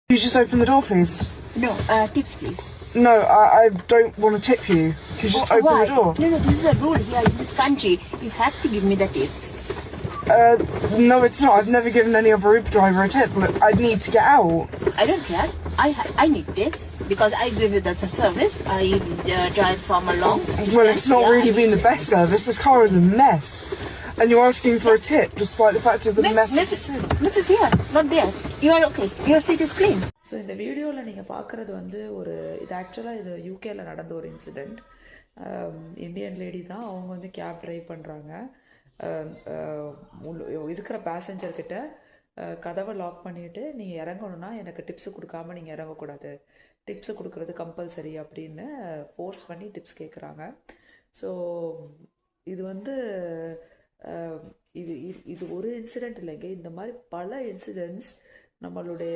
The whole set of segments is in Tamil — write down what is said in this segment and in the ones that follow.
You just open the door, please. No, tips please. No, I don't want to tip you. You just open Why? the door. No, this is a rule here in this country. You have to give me the tips. No, it's not. I've never given any other Uber driver a tip. Look, I need to get out. I don't care. I need tips because I give you that service. I drive from a long distance. Well, it's not Yeah, really I been need the best service. This car is a mess. And you're asking for a tip despite the fact of the mess. Mrs. here, not there. You are okay. Your seat is clean. So இந்த வீடியோவில் நீங்கள் பார்க்குறது வந்து இது ஆக்சுவலாக இது யூகேல நடந்த ஒரு இன்சிடெண்ட். இந்தியன் லேடி தான், அவங்க வந்து கேப் ட்ரைவ் பண்ணுறாங்க. இருக்கிற பேசஞ்சர்கிட்ட கதவை லாக் பண்ணிவிட்டு நீங்கள் இறங்கணுன்னா எனக்கு டிப்ஸு கொடுக்காம நீங்கள் இறங்கக்கூடாது, டிப்ஸு கொடுக்குறது கம்பல்சரி அப்படின்னு ஃபோர்ஸ் பண்ணி டிப்ஸ் கேட்குறாங்க. ஸோ இது வந்து இது ஒரு இன்சிடெண்ட் இல்லைங்க, இந்த மாதிரி பல இன்சிடெண்ட்ஸ் நம்மளுடைய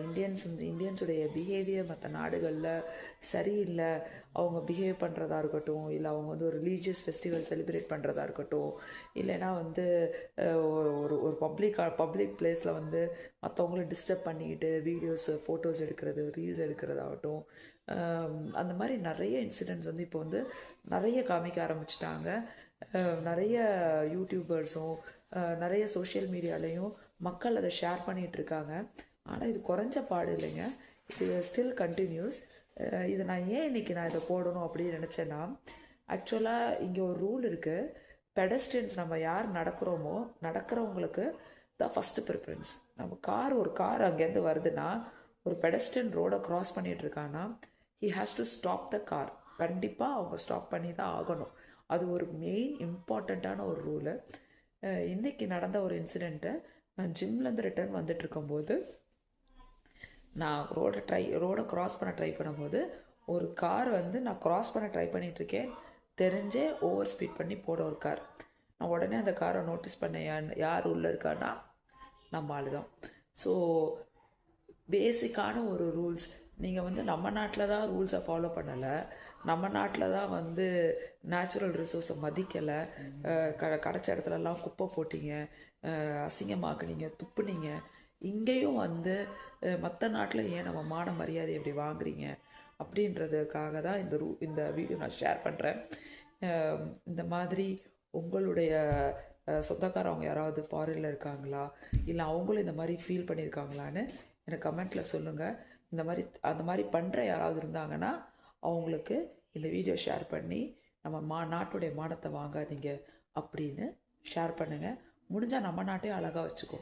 இந்தியன்ஸுடைய பிஹேவியர் மற்ற நாடுகளில் சரியில்லை. அவங்க பிஹேவ் பண்ணுறதா இருக்கட்டும், இல்லை அவங்க வந்து ஒரு ரிலீஜியஸ் ஃபெஸ்டிவல் செலிப்ரேட் பண்ணுறதா இருக்கட்டும், இல்லைன்னா வந்து ஒரு பப்ளிக் பிளேஸில் வந்து மற்றவங்கள டிஸ்டர்ப் பண்ணிக்கிட்டு வீடியோஸ் ஃபோட்டோஸ் எடுக்கிறது, ரீல்ஸ் எடுக்கிறதாகட்டும், அந்த மாதிரி நிறைய இன்சிடெண்ட்ஸ் வந்து இப்போ வந்து நிறைய காமிக்க ஆரம்பிச்சிட்டாங்க. நிறைய யூடியூபர்ஸும் நிறைய சோஷியல் மீடியாலையும் மக்கள் அதை ஷேர் பண்ணிகிட்டு இருக்காங்க. ஆனால் இது குறைஞ்ச பாடு இல்லைங்க, இது ஸ்டில் கண்டினியூஸ். இதை நான் ஏன் இன்றைக்கி நான் இதை போடணும் அப்படின்னு நினச்சேன்னா, ஆக்சுவலாக இங்கே ஒரு ரூல் இருக்குது. பெடஸ்ட்ரியன்ஸ் நம்ம யார் நடக்கிறவங்களுக்கு தான் ஃபஸ்ட்டு ப்ரிஃபரன்ஸ். நம்ம ஒரு கார் அங்கேருந்து வருதுன்னா, ஒரு பெடஸ்ட்ரியன் ரோடை க்ராஸ் பண்ணிகிட்ருக்கான்னா he has to stop the car. கண்டிப்பாக அவங்க ஸ்டாப் பண்ணி தான் ஆகணும். அது ஒரு மெயின் இம்பார்ட்டண்ட்டான ஒரு ரூலு. இன்றைக்கி நடந்த ஒரு இன்சிடெண்ட்டை, நான் ஜிம்லேருந்து ரிட்டர்ன் வந்துட்டுருக்கும்போது நான் ரோடை க்ராஸ் பண்ண ட்ரை பண்ணும்போது ஒரு கார் வந்து நான் க்ராஸ் பண்ண ட்ரை பண்ணிகிட்ருக்கேன், தெரிஞ்சே ஓவர் ஸ்பீட் பண்ணி போட ஒரு கார். நான் உடனே அந்த காரை நோட்டீஸ் பண்ணேன், யார் உள்ளே இருக்கான்னா நம்ம ஆள் தான். ஸோ பேசிக்கான ஒரு ரூல்ஸ், நீங்கள் வந்து நம்ம நாட்டில் தான் ரூல்ஸை ஃபாலோ பண்ணலை, நம்ம நாட்டில் தான் வந்து நேச்சுரல் ரிசோர்ஸை மதிக்கலை, கிடச்ச இடத்துலலாம் குப்பை போட்டிங்க, அசிங்கமாக்குனீங்க, துப்புனீங்க. இங்கேயும் வந்து மற்ற நாட்டில் ஏன் நம்ம மான மரியாதை எப்படி வாங்குறீங்க அப்படின்றதுக்காக தான் இந்த வீடியோ நான் ஷேர் பண்ணுறேன். இந்த மாதிரி உங்களுடைய சொந்தக்காரவங்க யாராவது ஃபாரினில் இருக்காங்களா, இல்லை அவங்களும் இந்த மாதிரி ஃபீல் பண்ணியிருக்காங்களான்னு எனக்கு கமெண்ட்டில் சொல்லுங்கள். அந்த மாதிரி பண்ணுற யாராவது இருந்தாங்கன்னா அவங்களுக்கு இந்த வீடியோ ஷேர் பண்ணி நம்ம நாட்டுடைய மானத்தை வாங்காதீங்க அப்படின்னு ஷேர் பண்ணுங்கள். முடிஞ்சால் நம்ம நாட்டையும் அழகாக வச்சுக்கோ.